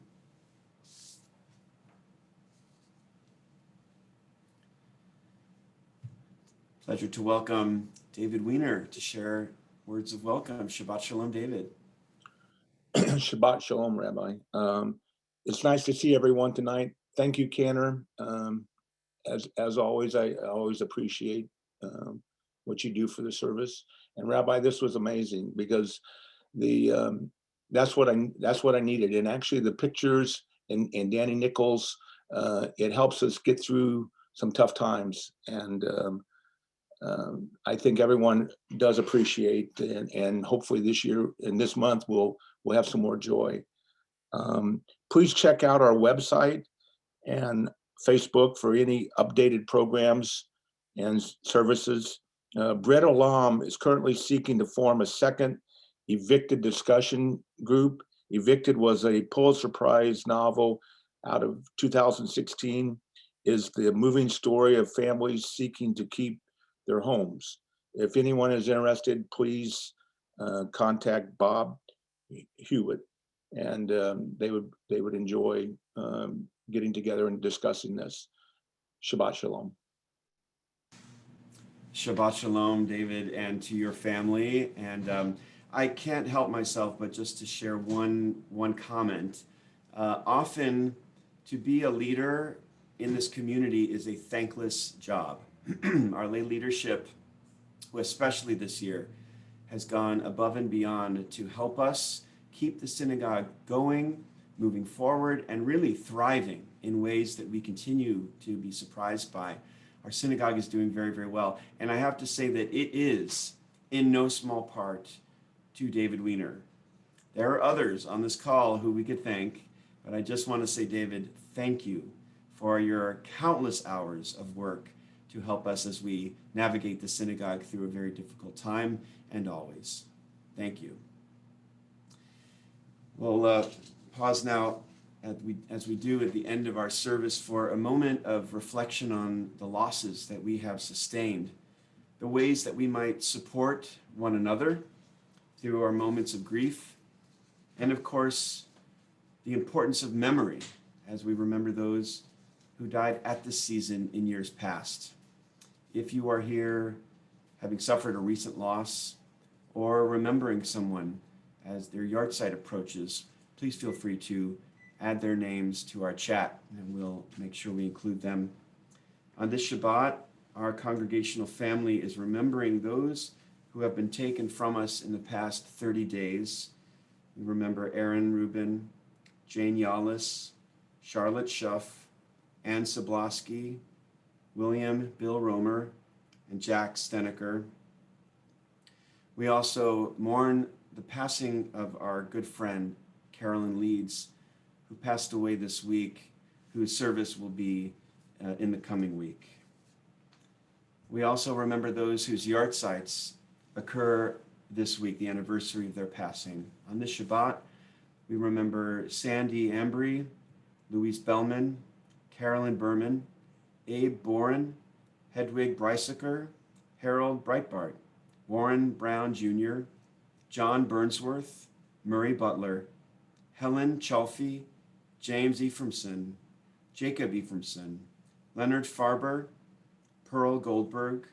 Pleasure to welcome David Weiner to share words of welcome. Shabbat Shalom, David. Shabbat Shalom, Rabbi. It's nice to see everyone tonight. Thank you, Cantor. As always, I always appreciate what you do for the service. And Rabbi, this was amazing because that's what I needed. And actually, the pictures and Danny Nichols, it helps us get through some tough times. And I think everyone does appreciate, and hopefully this year and this month we'll have some more joy. Please check out our website and Facebook for any updated programs and services. Brit Olam is currently seeking to form a second Evicted discussion group. Evicted was a Pulitzer Prize novel out of 2016, is the moving story of families seeking to keep their homes. If anyone is interested, please contact Bob Hewitt, and they would enjoy getting together and discussing this. Shabbat Shalom. Shabbat Shalom, David, and to your family. And I can't help myself but just to share one comment. Often, to be a leader in this community is a thankless job. Our lay leadership, who especially this year, has gone above and beyond to help us keep the synagogue going, moving forward, and really thriving in ways that we continue to be surprised by. Our synagogue is doing very, very well. And I have to say that it is, in no small part, to David Weiner. There are others on this call who we could thank, but I just want to say, David, thank you for your countless hours of work to help us as we navigate the synagogue through a very difficult time, and always. Thank you. We'll pause now as we do at the end of our service for a moment of reflection on the losses that we have sustained, the ways that we might support one another through our moments of grief, and of course, the importance of memory as we remember those who died at this season in years past. If you are here having suffered a recent loss or remembering someone as their yahrzeit approaches, please feel free to add their names to our chat and we'll make sure we include them. On this Shabbat, our congregational family is remembering those who have been taken from us in the past 30 days. We remember Aaron Rubin, Jane Yallis, Charlotte Schuff, Ann Sabloski, William Bill Romer, and Jack Steneker. We also mourn the passing of our good friend, Carolyn Leeds, who passed away this week, whose service will be in the coming week. We also remember those whose yahrzeits occur this week, the anniversary of their passing. On this Shabbat, we remember Sandy Ambry, Louise Bellman, Carolyn Berman, Abe Boren, Hedwig Breisaker, Harold Breitbart, Warren Brown Jr., John Burnsworth, Murray Butler, Helen Chalfie, James Ephraimson, Jacob Ephraimson, Leonard Farber, Pearl Goldberg,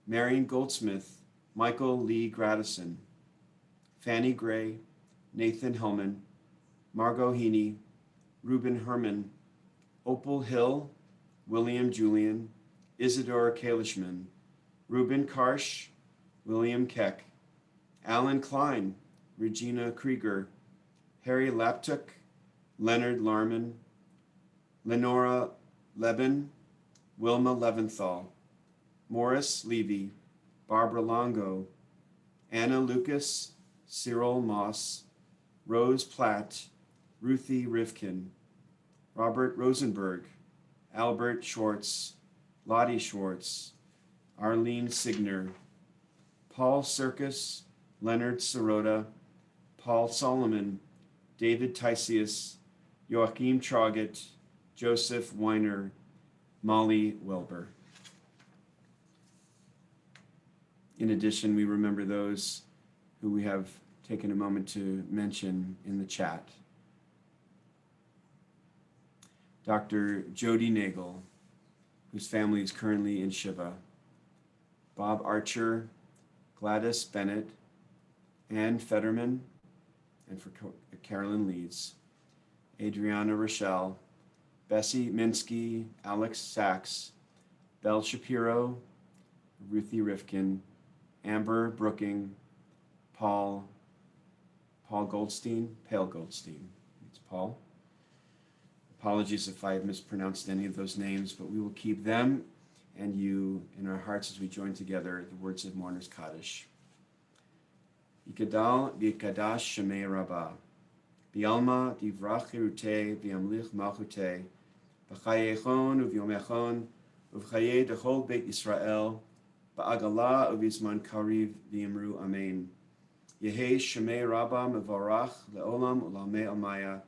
Marion Goldsmith, Michael Lee Gradison, Fanny Gray, Nathan Hellman, Margot Heaney, Reuben Herman, Opal Hill, William Julian, Isidore Kalishman, Reuben Karsh, William Keck, Alan Klein, Regina Krieger, Harry Laptuk, Leonard Larman, Lenora Leben, Wilma Leventhal, Morris Levy, Barbara Longo, Anna Lucas, Cyril Moss, Rose Platt, Ruthie Rivkin, Robert Rosenberg, Albert Schwartz, Lottie Schwartz, Arlene Signer, Paul Circus, Leonard Sirota, Paul Solomon, David Tysius, Joachim Traugott, Joseph Weiner, Molly Welber. In addition, we remember those who we have taken a moment to mention in the chat. Dr. Jody Nagel, whose family is currently in Shiva, Bob Archer, Gladys Bennett, Ann Fetterman, and for Carolyn Leeds, Adriana Rochelle, Bessie Minsky, Alex Sachs, Belle Shapiro, Ruthie Rifkin, Amber Brooking, Paul Goldstein, Pale Goldstein. It's Paul. Apologies if I have mispronounced any of those names, but we will keep them and you in our hearts as we join together the words of Mourner's Kaddish. Yikadal v'yikadash shemei Rabbah, Bialma divrach hirute v'yamlich malchute, b'chayechon u'v'yomechon u'v'chayei dechol beit Yisrael, ba'agala u'v'zman kariv v'yimru amen. Yehei shemei Rabbah mevarach le'olam u'lamei amaya,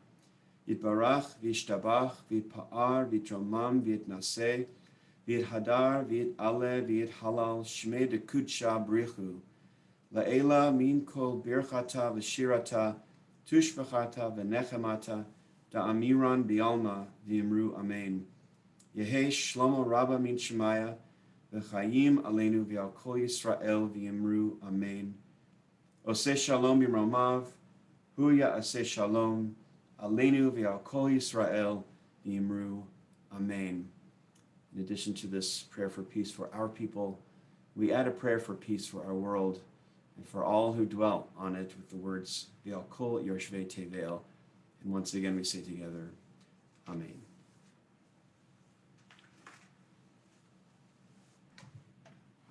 Yitbarach v'yishtabach v'yitpa'ar v'yitromam v'yitnaseh v'yithadar v'yit'aleh v'yithalal shmei dekudsha brichu la'ela min kol birchata v'shirata tushvachata v'nechemata da'amiran bi'alma v'yimru amen. Yehi shlomo rabba min shemaya v'chayim aleinu v'al kol Yisrael v'yimru amen. Oseh shalom b'romav hu ya'aseh shalom Aleinu v'al kol Yisrael v'yimru amen. In addition to this prayer for peace for our people, we add a prayer for peace for our world and for all who dwell on it with the words v'al kol yoshvei tevel. And once again we say together, amen.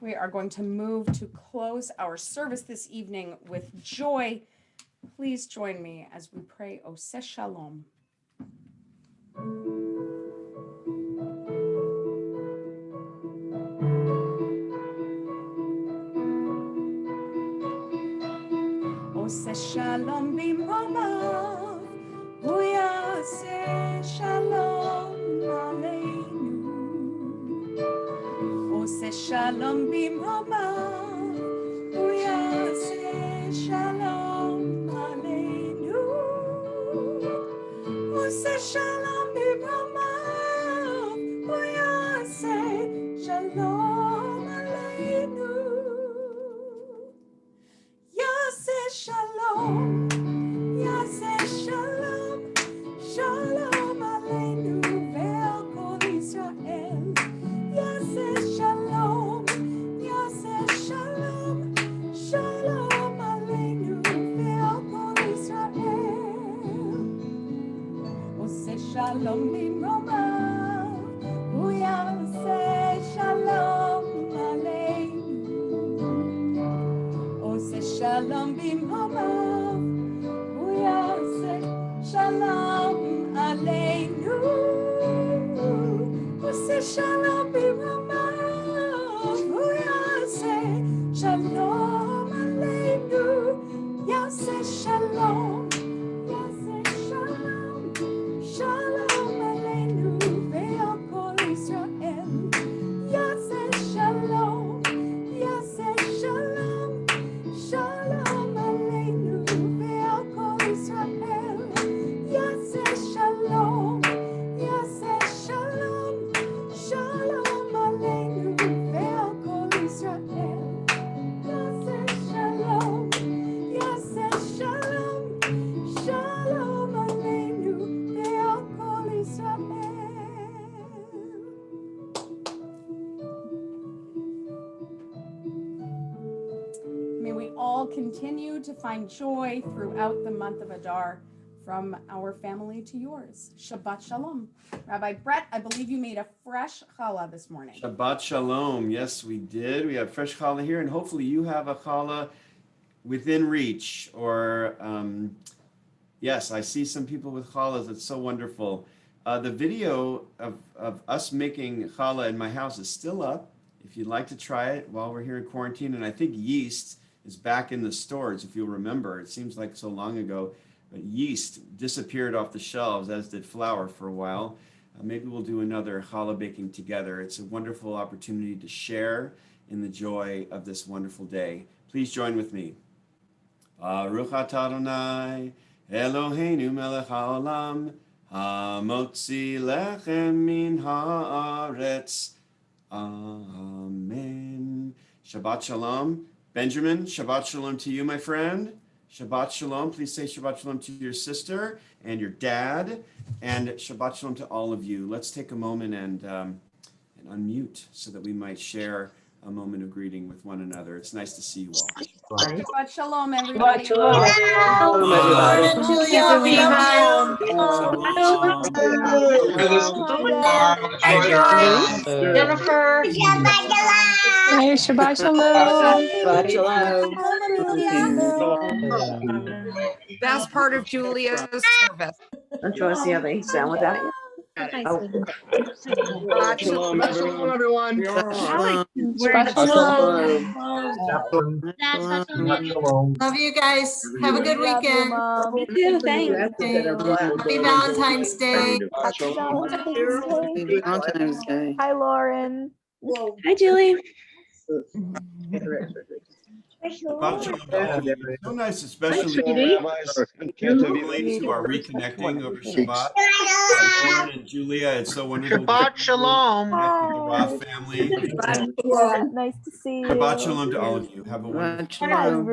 We are going to move to close our service this evening with joy. Please join me as we pray Oseh Shalom. Oseh Shalom b'mromav, hu yaseh shalom aleinu. Oseh Shalom b'mromav, hu yaseh shalom aleinu. Oseh Shalom b'mromav, hu yaseh shalom aleinu. Yaseh shalom, yaseh shalom, shalom aleinu ve'al kol Yisrael. Yaseh shalom, yaseh shalom, shalom aleinu ve'al kol Yisrael. Oseh shalom b'mromav, hu yaseh shalom aleinu. Oseh shalom b'mromav, hu yaseh shalom aleinu. Oseh shalom b'mromav, hu yaseh shalom aleinu. Yaseh shalom, yaseh shalom, shalom aleinu ve'al kol Yisrael. Yaseh shalom, yaseh shalom, shalom aleinu. all continue to find joy throughout the month of Adar, from our family to yours. Shabbat Shalom. Rabbi Brett, I believe you made a fresh challah this morning. Shabbat Shalom. Yes, we did. We have fresh challah here, and hopefully you have a challah within reach. Or, yes, I see some people with challahs. It's so wonderful. The video of us making challah in my house is still up. If you'd like to try it while we're here in quarantine, and I think yeast is back in the stores, if you'll remember. It seems like so long ago. But yeast disappeared off the shelves, as did flour for a while. Maybe we'll do another challah baking together. It's a wonderful opportunity to share in the joy of this wonderful day. Please join with me. Baruch atah Adonai Eloheinu melech haolam hamotzi lechem min haaretz. Amen. Shabbat Shalom. Benjamin, Shabbat Shalom to you, my friend. Shabbat Shalom. Please say Shabbat Shalom to your sister and your dad. And Shabbat Shalom to all of you. Let's take a moment and unmute so that we might share a moment of greeting with one another. It's nice to see you all. Shabbat Shalom, everybody. Jennifer. Shabbat Shalom. Shabbat Shalom. Best part of Julia's service. I'm trying to see how they sound without you. Oh. Shabbat Shalom, everyone. Shabbat Shalom. Love you guys. Have a good weekend. You too. Thanks. Happy Valentine's Day. Valentine's Day. Hi, Lauren. Hi, Julie. Shabbat Shalom to all of you. So nice, especially families who are reconnecting over Shabbat. Lauren and Julia, it's so wonderful. Shabbat Shalom. The Roth family. Nice to see you. Shabbat Shalom to all of you. Have a wonderful Shabbat Shalom.